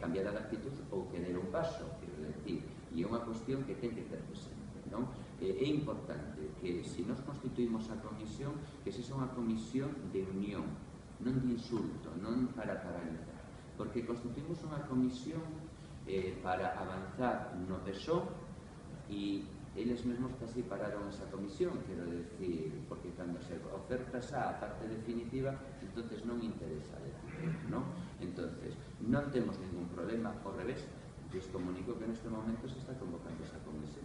cambiar a actitud ou que der un paso, quero decir, e é unha cuestión que ten que ter presente, non? É importante que, se nos constituímos a comisión, que sexa unha comisión de unión, non de insulto, non para paralizar, porque constituímos unha comisión para avanzar no PSOE e eles mesmos casi pararon esa comisión, quero decir, porque cando se oferta xa a parte definitiva, entonces non interesa decidir, non? Entonces, non temos ningún problema, ao revés, lles comunico que neste momento se está convocando esa comisión.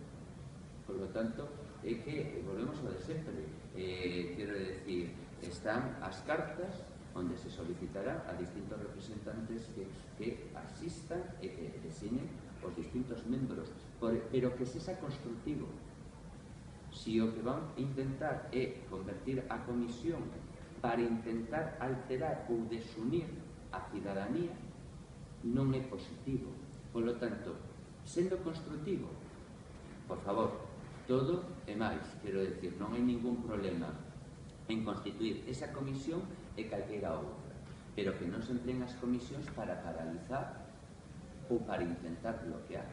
Por lo tanto, é que volvemos ao de sempre, quero decir, están as cartas onde se solicitará a distintos representantes que asistan e que designen os distintos membros, pero que sexa constructivo. Se o que van intentar é convertir a comisión para intentar alterar ou desunir a cidadanía, non é positivo. Por lo tanto, sendo constructivo, por favor, todo é máis, quero decir, non hai ningún problema en constituir esa comisión e calquera outra, pero que non se empleen as comisións para paralizar ou para intentar bloquear.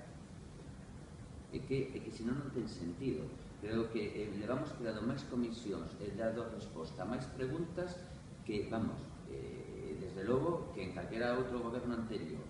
É que senón non ten sentido. Creo que levamos creado máis comisións e dado resposta a máis preguntas que, vamos, desde logo, que en calquera outro goberno anterior.